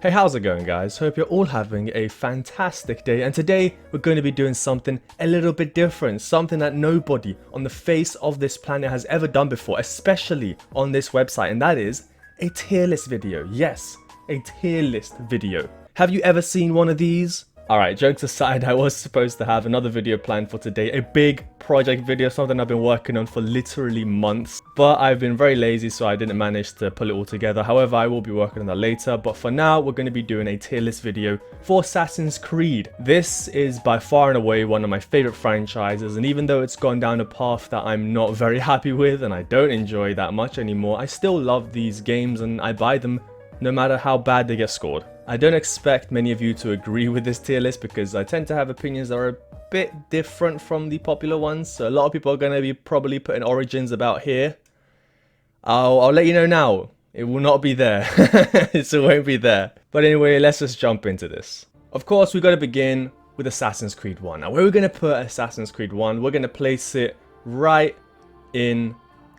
Hey, how's it going, guys? Hope you're all having a fantastic day, and today we're going to be doing something a little bit different, something that nobody on the face of this planet has ever done before, especially on this website, and that is a tier list video. Yes, a tier list video. Have you ever seen one of these? Alright, jokes aside, I was supposed to have another video planned for today, a big project video, something I've been working on for literally months, but I've been very lazy, so I didn't manage to pull it all together. However, I will be working on that later, but for now, we're going to be doing a tier list video for Assassin's Creed. This is by far and away one of my favorite franchises, and even though it's gone down a path that I'm not very happy with and I don't enjoy that much anymore, I still love these games and I buy them no matter how bad they get scored. I don't expect many of you to agree with this tier list because I tend to have opinions that are a bit different from the popular ones. So a lot of people are going to be probably putting Origins about here. I'll let you know now. It will not be there. It won't be there. But anyway, let's just jump into this. Of course, we've got to begin with Assassin's Creed 1. Now, where we're going to put Assassin's Creed 1, we're going to place it right in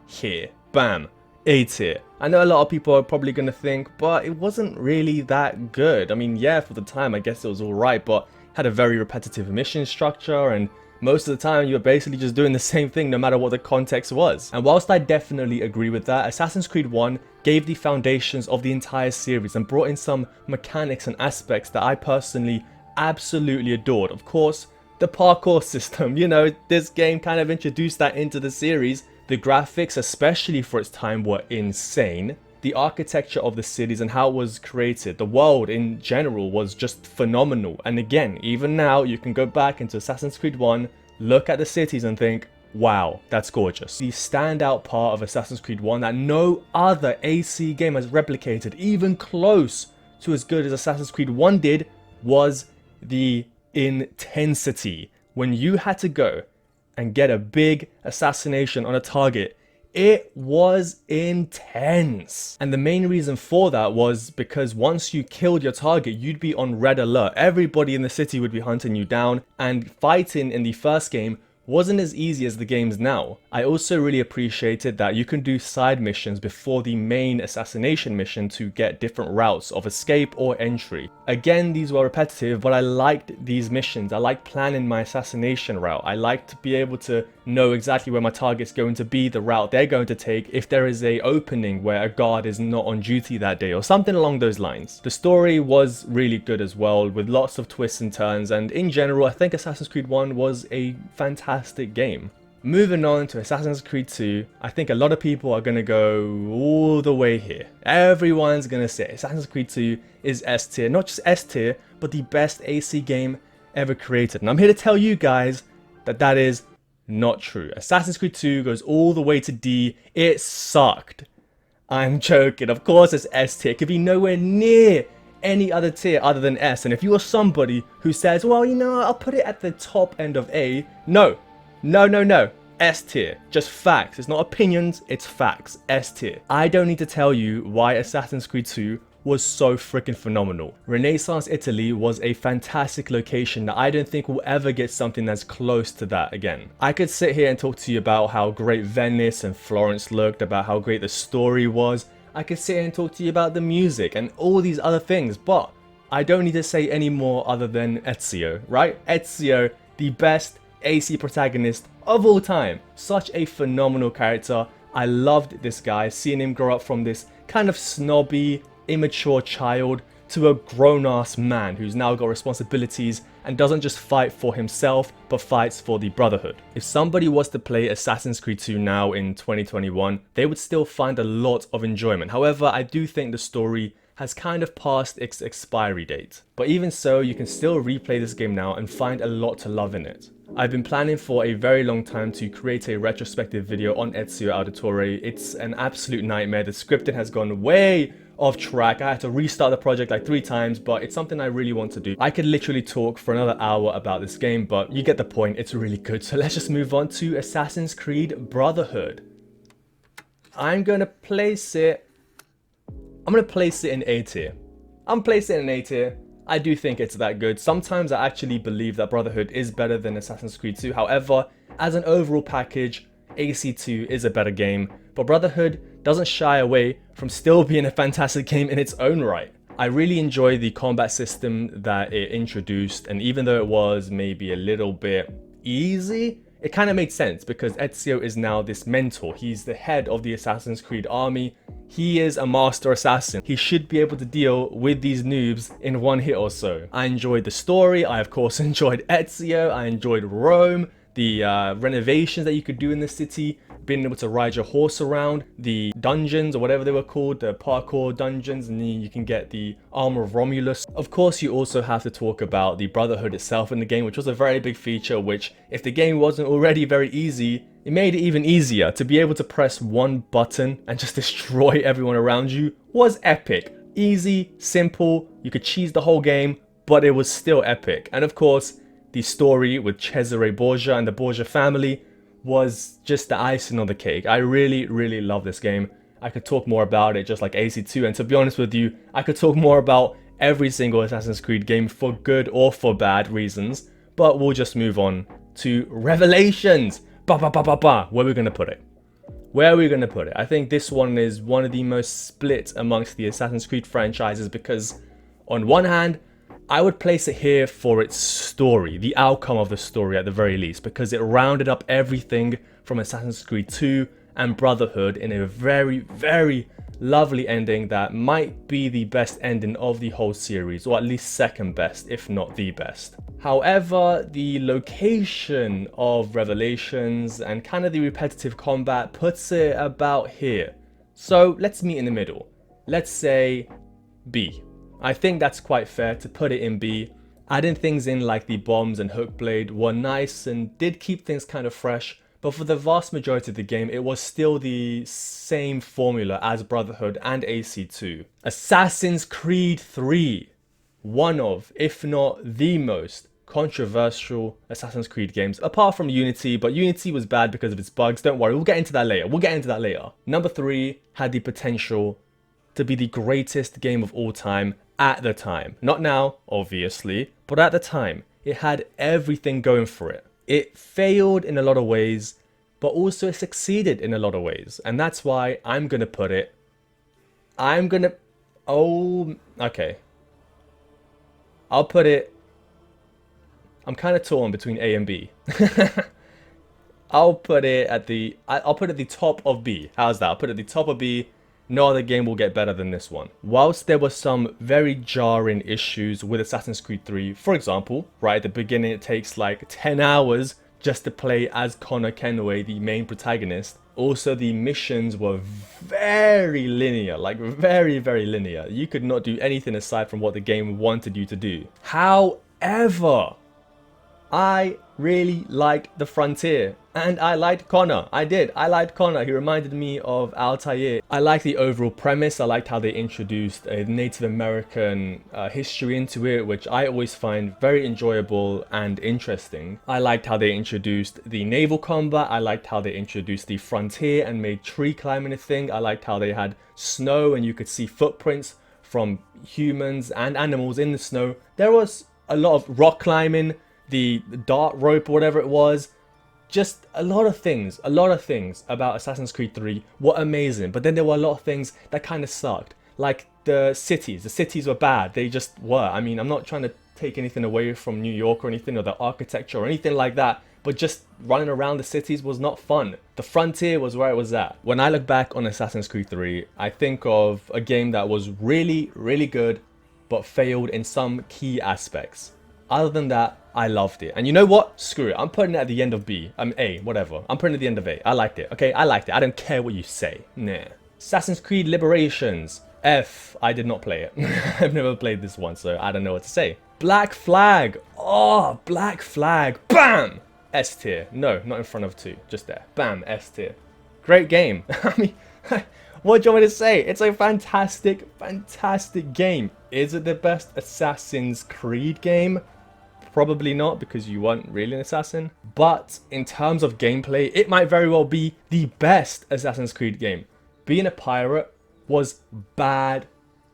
here. Bam. A tier. I know a lot of people are probably going to think, but it wasn't really that good. I mean, yeah, for the time, I guess it was alright, but had a very repetitive mission structure, and most of the time you were basically just doing the same thing no matter what the context was. And whilst I definitely agree with that, Assassin's Creed 1 gave the foundations of the entire series and brought in some mechanics and aspects that I personally absolutely adored. Of course, the parkour system, you know, this game kind of introduced that into the series. The graphics, especially for its time, were insane. The architecture of the cities and how it was created, the world in general, was just phenomenal. And again, even now, you can go back into Assassin's Creed 1, look at the cities and think, wow, that's gorgeous. The standout part of Assassin's Creed 1 that no other AC game has replicated, even close to as good as Assassin's Creed 1 did, was the intensity. When you had to go and get a big assassination on a target, it was intense. And the main reason for that was because once you killed your target, you'd be on red alert. Everybody in the city would be hunting you down, and fighting in the first game wasn't as easy as the game's now. I also really appreciated that you can do side missions before the main assassination mission to get different routes of escape or entry. Again, these were repetitive, but I liked these missions. I liked planning my assassination route. I liked to be able to know exactly where my target's going to be, the route they're going to take, if there is a opening where a guard is not on duty that day or something along those lines. The story was really good as well, with lots of twists and turns, and in general, I think Assassin's Creed 1 was a fantastic game. Moving on to Assassin's Creed 2, I think a lot of people are going to go all the way here. Everyone's going to say Assassin's Creed 2 is S tier, not just S tier, but the best AC game ever created. And I'm here to tell you guys that that is not true. Assassin's Creed 2 goes all the way to D. It sucked. I'm joking. Of course it's S tier. It could be nowhere near any other tier other than S. And if you are somebody who says, well, you know, I'll put it at the top end of A, no. S tier. Just facts. It's not opinions, it's facts. S tier. I don't need to tell you why Assassin's Creed 2 was so freaking phenomenal. Renaissance Italy was a fantastic location that I don't think will ever get something that's close to that again. I could sit here and talk to you about how great Venice and Florence looked, about how great the story was. I could sit here and talk to you about the music and all these other things, but I don't need to say any more other than Ezio, right? Ezio, the best AC protagonist of all time. Such a phenomenal character. I loved this guy, seeing him grow up from this kind of snobby, immature child to a grown-ass man who's now got responsibilities and doesn't just fight for himself but fights for the Brotherhood. If somebody was to play Assassin's Creed 2 now in 2021, they would still find a lot of enjoyment. However, I do think the story has kind of passed its expiry date. But even so, you can still replay this game now and find a lot to love in it. I've been planning for a very long time to create a retrospective video on Ezio Auditore. It's an absolute nightmare. The scripting has gone way off track. I had to restart the project like 3 times, but it's something I really want to do. I could literally talk for another hour about this game, but you get the point. It's really good. So let's just move on to Assassin's Creed Brotherhood. I'm going to place it in A tier. I'm placing it in A tier. I do think it's that good. Sometimes I actually believe that Brotherhood is better than Assassin's Creed 2. However, as an overall package, AC2 is a better game, but Brotherhood doesn't shy away from still being a fantastic game in its own right. I really enjoy the combat system that it introduced, and even though it was maybe a little bit easy, it kind of made sense because Ezio is now this mentor. He's the head of the Assassin's Creed army. He is a master assassin. He should be able to deal with these noobs in one hit or so. I enjoyed the story. I of course enjoyed Ezio. I enjoyed Rome, the renovations that you could do in the city, being able to ride your horse around, the dungeons or whatever they were called, the parkour dungeons, and then you can get the armor of Romulus. Of course, you also have to talk about the Brotherhood itself in the game, which was a very big feature, which if the game wasn't already very easy, it made it even easier. To be able to press one button and just destroy everyone around you was epic. Easy, simple, you could cheese the whole game, but it was still epic. And of course, the story with Cesare Borgia and the Borgia family was just the icing on the cake. I really, really love this game. I could talk more about it just like AC2, and to be honest with you, I could talk more about every single Assassin's Creed game for good or for bad reasons, but we'll just move on to Revelations. Where are we gonna put it? Where are we gonna put it? I think this one is one of the most split amongst the Assassin's Creed franchises because on one hand, I would place it here for its story, the outcome of the story at the very least, because it rounded up everything from Assassin's Creed 2 and Brotherhood in a very, very lovely ending that might be the best ending of the whole series, or at least second best, if not the best. However, the location of Revelations and kind of the repetitive combat puts it about here. So let's meet in the middle. Let's say B. I think that's quite fair to put it in B. Adding things in like the bombs and Hookblade were nice and did keep things kind of fresh, but for the vast majority of the game, it was still the same formula as Brotherhood and AC2. Assassin's Creed 3, one of, if not the most controversial Assassin's Creed games, apart from Unity, but Unity was bad because of its bugs. Don't worry, we'll get into that later. Number 3 had the potential to be the greatest game of all time at the time. Not now, obviously, but at the time. It had everything going for it. It failed in a lot of ways, but also it succeeded in a lot of ways. And that's why I'm gonna put it... okay. I'll put it... I'm kind of torn between A and B. I'll put it at the top of B. How's that? I'll put it at the top of B. No other game will get better than this one. Whilst there were some very jarring issues with Assassin's Creed 3, for example, right at the beginning it takes like 10 hours just to play as Connor Kenway, the main protagonist. Also, the missions were very linear, like very, very linear. You could not do anything aside from what the game wanted you to do. However, I really liked the frontier, and I liked Connor. I liked Connor. He reminded me of Altair. I liked the overall premise. I liked how they introduced a Native American history into it, which I always find very enjoyable and interesting. I liked how they introduced the naval combat. I liked how they introduced the frontier and made tree climbing a thing. I liked how they had snow and you could see footprints from humans and animals in the snow. There was a lot of rock climbing, the dart rope, whatever it was. Just a lot of things about Assassin's Creed 3 were amazing, but then there were a lot of things that kind of sucked. Like the cities were bad, they just were. I mean, I'm not trying to take anything away from New York or anything, or the architecture or anything like that, but just running around the cities was not fun. The frontier was where it was at. When I look back on Assassin's Creed 3, I think of a game that was really, really good, but failed in some key aspects. Other than that, I loved it. And you know what? Screw it. I'm putting it at the end of B. A, whatever. I'm putting it at the end of A. I liked it. Okay, I liked it. I don't care what you say. Nah. Assassin's Creed Liberations. F. I did not play it. I've never played this one, so I don't know what to say. Black Flag. Oh, Black Flag. Bam! S tier. No, not in front of 2. Just there. Bam. S tier. Great game. I mean, what do you want me to say? It's a fantastic, fantastic game. Is it the best Assassin's Creed game? Probably not, because you weren't really an assassin. But in terms of gameplay, it might very well be the best Assassin's Creed game. Being a pirate was bad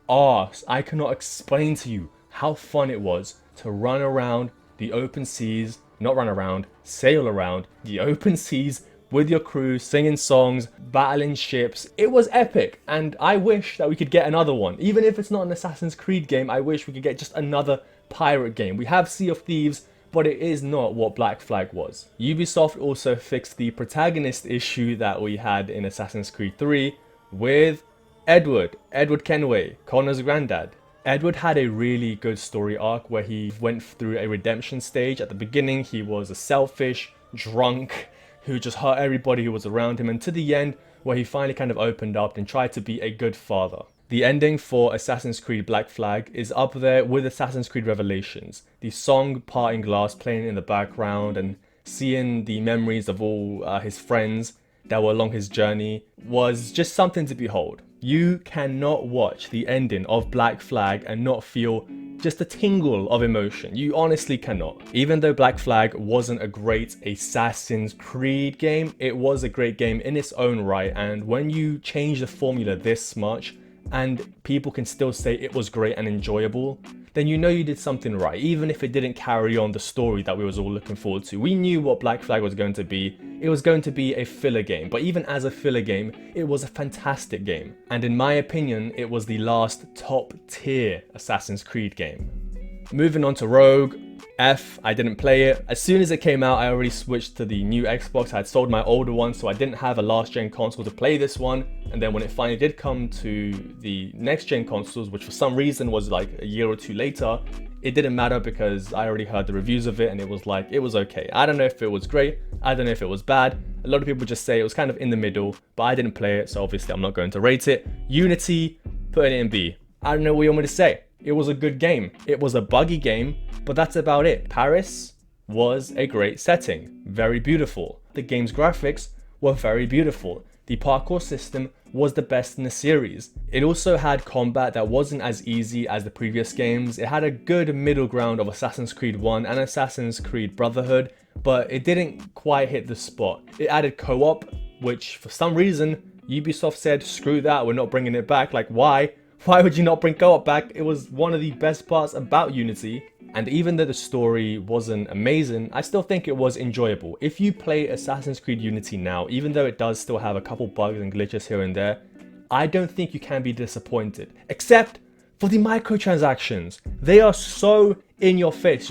arse. I cannot explain to you how fun it was to run around the open seas, not run around, sail around the open seas, with your crew, singing songs, battling ships. It was epic, and I wish that we could get another one. Even if it's not an Assassin's Creed game, I wish we could get just another pirate game. We have Sea of Thieves, but it is not what Black Flag was. Ubisoft also fixed the protagonist issue that we had in Assassin's Creed 3 with Edward Kenway, Connor's granddad. Edward had a really good story arc where he went through a redemption stage. At the beginning, he was a selfish drunk who just hurt everybody who was around him, and to the end, where he finally kind of opened up and tried to be a good father. The ending for Assassin's Creed Black Flag is up there with Assassin's Creed Revelations. The song Parting Glass playing in the background and seeing the memories of all his friends that were along his journey was just something to behold. You cannot watch the ending of Black Flag and not feel just a tingle of emotion. You honestly cannot. Even though Black Flag wasn't a great Assassin's Creed game, it was a great game in its own right, and when you change the formula this much and people can still say it was great and enjoyable, then you know you did something right, even if it didn't carry on the story that we was all looking forward to. We knew what Black Flag was going to be. It was going to be a filler game, but even as a filler game, it was a fantastic game. And in my opinion, it was the last top tier Assassin's Creed game. Moving on to Rogue, I didn't play it. As soon as it came out, I already switched to the new Xbox. I had sold my older one, so I didn't have a last gen console to play this one. And then when it finally did come to the next gen consoles, which for some reason was like a year or two later, it didn't matter because I already heard the reviews of it and it was like, it was okay. I don't know if it was great. I don't know if it was bad. A lot of people just say it was kind of in the middle, but I didn't play it, so obviously I'm not going to rate it. Unity, putting it in B. I don't know what you want me to say. It was a good game. It was a buggy game, but that's about it. Paris was a great setting, very beautiful. The game's graphics were very beautiful. The parkour system was the best in the series. It also had combat that wasn't as easy as the previous games. It had a good middle ground of Assassin's Creed 1 and Assassin's Creed Brotherhood, but it didn't quite hit the spot. It added co-op, which for some reason Ubisoft said, screw that, we're not bringing it back. Like, why? Why would you not bring co-op back? It was one of the best parts about Unity. And even though the story wasn't amazing, I still think it was enjoyable. If you play Assassin's Creed Unity now, even though it does still have a couple bugs and glitches here and there, I don't think you can be disappointed. Except for the microtransactions. They are so in your face.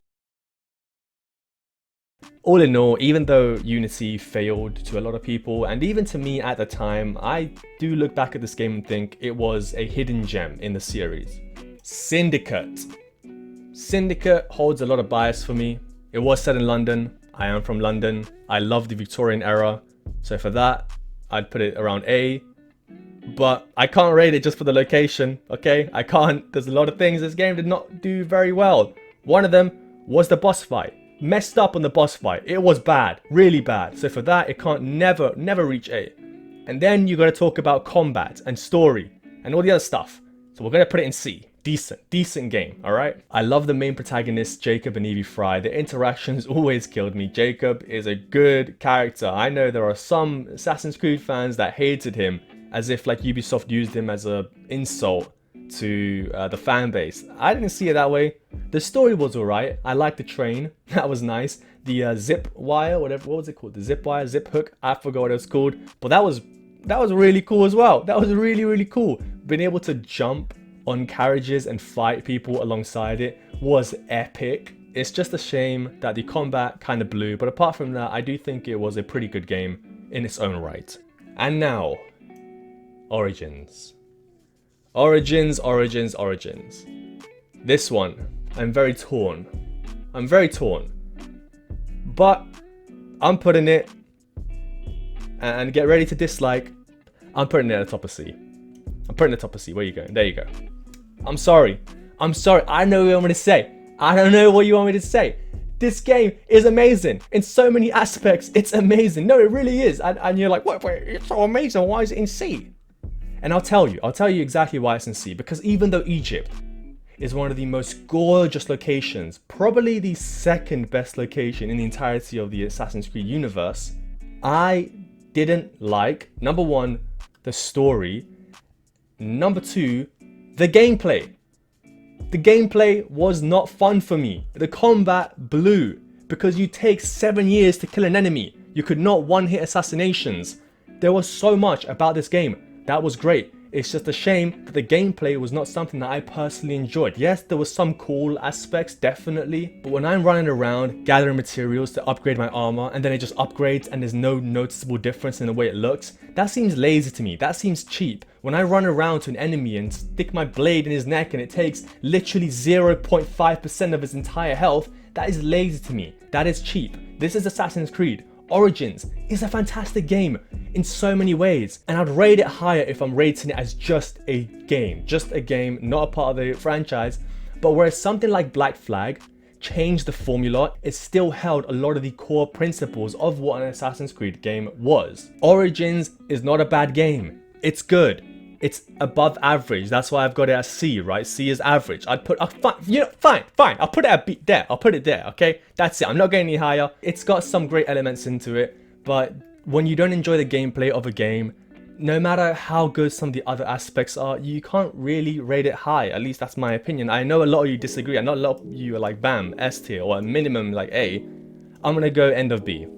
All in all, even though Unity failed to a lot of people, and even to me at the time, I do look back at this game and think it was a hidden gem in the series. Syndicate. Syndicate holds a lot of bias for me. It was set in London. I am from London. I love the Victorian era. So for that, I'd put it around A. But I can't rate it just for the location, okay? I can't. There's a lot of things this game did not do very well. One of them was the boss fight. Messed up on the boss fight. It was bad, really bad. So for that, it can't never reach A. And then you got to talk about combat and story and all the other stuff. So we're going to put it in C. Decent game, all right? I love the main protagonists, Jacob and Evie Fry. The interactions always killed me. Jacob is a good character. I know there are some Assassin's Creed fans that hated him as if like Ubisoft used him as an insult to the fan base. I didn't see it that way. The story was alright. I liked the train. That was nice. The zip wire, whatever, what was it called? The zip wire, zip hook. I forgot what it was called. But that was really cool as well. That was really cool. Being able to jump on carriages and fight people alongside it was epic. It's just a shame that the combat kind of blew. But apart from that, I do think it was a pretty good game in its own right. And now, Origins. Origins. This one, I'm very torn. But I'm putting it, and get ready to dislike, I'm putting it at the top of C. Where you going? There you go. I'm sorry. I don't know what you want me to say. This game is amazing. In so many aspects, it's amazing. No, it really is. And you're like, wait, it's so amazing. Why is it in C? And I'll tell you exactly why it's in C. Because even though Egypt is one of the most gorgeous locations, probably the second best location in the entirety of the Assassin's Creed universe, I didn't like, number one, the story, number two, the gameplay. The gameplay was not fun for me. The combat blew because you take 7 years to kill an enemy. You could not one-hit assassinations. There was so much about this game that was great. It's just a shame that the gameplay was not something that I personally enjoyed. Yes, there was some cool aspects, definitely, but when I'm running around gathering materials to upgrade my armor and then it just upgrades and there's no noticeable difference in the way it looks, that seems lazy to me. That seems cheap. When I run around to an enemy and stick my blade in his neck and it takes literally 0.5% of his entire health, that is lazy to me. That is cheap. This is Assassin's Creed. Origins is a fantastic game in so many ways, and I'd rate it higher if I'm rating it as just a game, not a part of the franchise. But whereas something like Black Flag changed the formula, it still held a lot of the core principles of what an Assassin's Creed game was. Origins is not a bad game. It's good. It's above average. That's why I've got it as C, right? C is average. I'd put, fine. I'll put it at B there. I'll put it there, okay? That's it. I'm not going any higher. It's got some great elements into it, but when you don't enjoy the gameplay of a game, no matter how good some of the other aspects are, you can't really rate it high. At least that's my opinion. I know a lot of you disagree. I know a lot of you are like, bam, S tier, or at minimum like A. I'm gonna go end of B.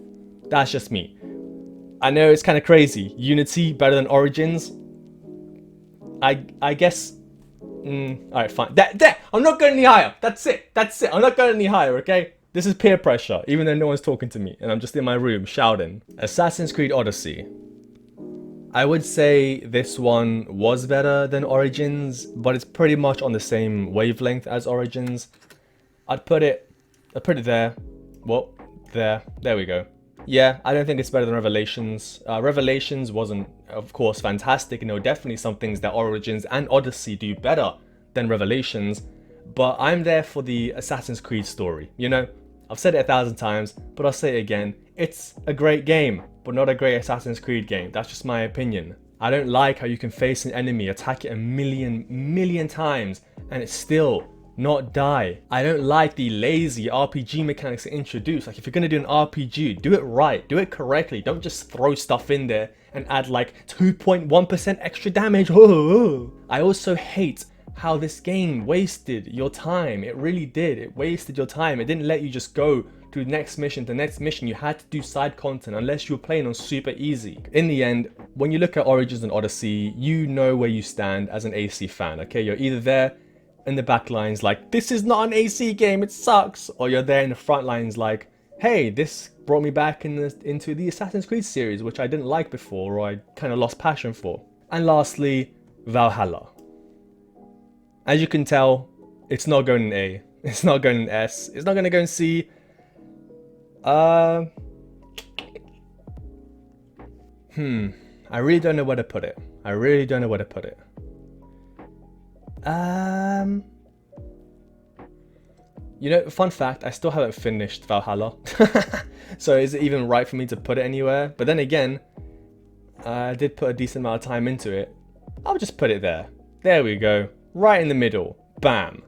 That's just me. I know it's kind of crazy. Unity better than Origins. I guess, alright, fine. There, I'm not going any higher. That's it. I'm not going any higher, okay? This is peer pressure, even though no one's talking to me and I'm just in my room shouting. Assassin's Creed Odyssey. I would say this one was better than Origins, but it's pretty much on the same wavelength as Origins. I'd put it there. Well, there we go. Yeah, I don't think it's better than Revelations. Revelations wasn't, of course, fantastic, and there were definitely some things that Origins and Odyssey do better than Revelations, but I'm there for the Assassin's Creed story, you know? I've said it 1,000 times, but I'll say it again. It's a great game, but not a great Assassin's Creed game. That's just my opinion. I don't like how you can face an enemy, attack it a million times, and it still not die. I don't like the lazy RPG mechanics they introduce. Like, if you're gonna do an RPG, do it right, do it correctly. Don't just throw stuff in there and add like 2.1% extra damage. I also hate how this game wasted your time. It really did. It wasted your time. It didn't let you just go to the next mission to the next mission. You had to do side content unless you were playing on super easy. In the end, when you look at Origins and Odyssey, you know where you stand as an AC fan, okay? You're either there in the back lines like, this is not an AC game, it sucks, or you're there in the front lines like, hey, this brought me back into the Assassin's Creed series, which I didn't like before, or I kind of lost passion for. And lastly, Valhalla. As you can tell, it's not going in A, it's not going in S, it's not going to go in C. I really don't know where to put it. You know, fun fact, I still haven't finished Valhalla. So is it even right for me to put it anywhere? But then again, I did put a decent amount of time into it. I'll just put it there. There we go. Right in the middle. Bam.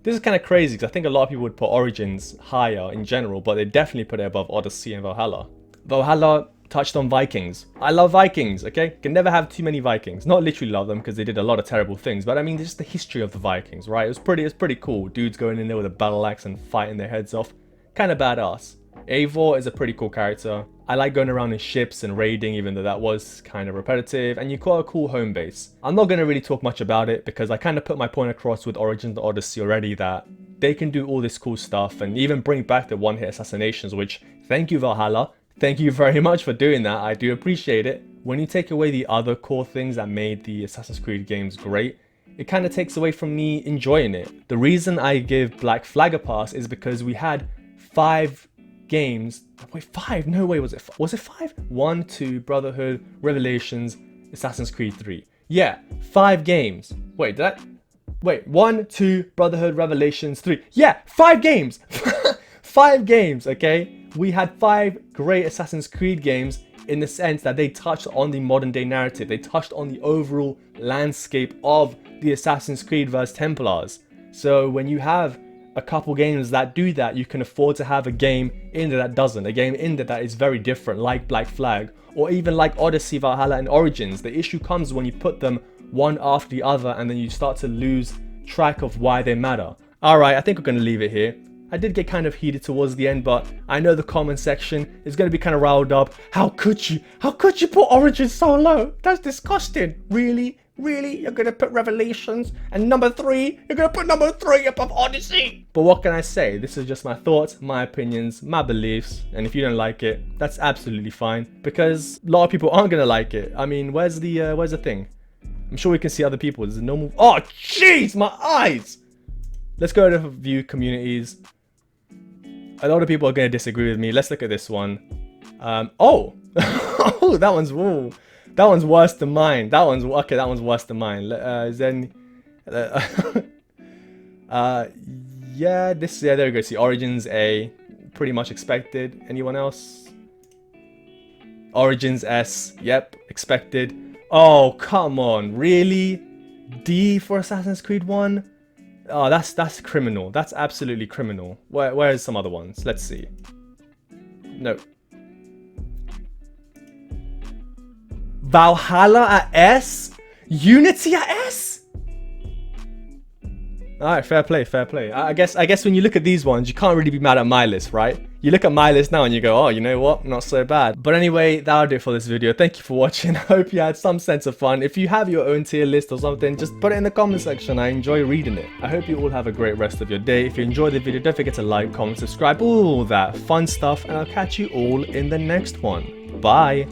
This is kind of crazy because I think a lot of people would put Origins higher in general, but they definitely put it above Odyssey and Valhalla. Valhalla touched on Vikings. I love Vikings, okay? Can never have too many Vikings. Not literally love them because they did a lot of terrible things, but I mean just the history of the Vikings, right? It's pretty cool. Dudes going in there with a battle axe and fighting their heads off. Kind of badass. Eivor is a pretty cool character. I like going around in ships and raiding, even though that was kind of repetitive, and you've got a cool home base. I'm not going to really talk much about it because I kind of put my point across with Origins and Odyssey already that they can do all this cool stuff and even bring back the one-hit assassinations, which, thank you Valhalla. Thank you very much for doing that, I do appreciate it. When you take away the other core things that made the Assassin's Creed games great, it kind of takes away from me enjoying it. The reason I give Black Flag a pass is because we had 5 games. Wait, 5? No way, was it 5? 1, 2, Brotherhood, Revelations, Assassin's Creed 3. Yeah, 5 games. Wait, 1, 2, Brotherhood, Revelations, 3. Yeah, 5 games! 5 games, okay? We had 5 great Assassin's Creed games in the sense that they touched on the modern day narrative. They touched on the overall landscape of the Assassin's Creed vs Templars. So when you have a couple games that do that, you can afford to have a game in there that doesn't. A game in there that is very different, like Black Flag, or even like Odyssey, Valhalla, and Origins. The issue comes when you put them one after the other and then you start to lose track of why they matter. Alright, I think we're going to leave it here. I did get kind of heated towards the end, but I know the comment section is going to be kind of riled up. How could you put Origins so low? That's disgusting. Really? Really? You're going to put Revelations and number 3? You're going to put number 3 above Odyssey? But what can I say? This is just my thoughts, my opinions, my beliefs. And if you don't like it, that's absolutely fine. Because a lot of people aren't going to like it. I mean, where's the thing? I'm sure we can see other people. There's a normal... Oh, jeez, my eyes! Let's go to view communities. A lot of people are going to disagree with me. Let's look at this one. Oh! Oh, that one's... Ooh. That one's worse than mine. That one's okay. That one's worse than mine. Is there any, yeah, this. Yeah, there we go. See, Origins A, pretty much expected. Anyone else? Origins S. Yep, expected. Oh, come on, really? D for Assassin's Creed 1? Oh, that's criminal. That's absolutely criminal. Where's some other ones? Let's see. No. Valhalla at S? Unity at S? Alright, fair play, fair play. I guess when you look at these ones, you can't really be mad at my list, right? You look at my list now and you go, oh, you know what? Not so bad. But anyway, that'll do it for this video. Thank you for watching. I hope you had some sense of fun. If you have your own tier list or something, just put it in the comment section. I enjoy reading it. I hope you all have a great rest of your day. If you enjoyed the video, don't forget to like, comment, subscribe, all that fun stuff. And I'll catch you all in the next one. Bye.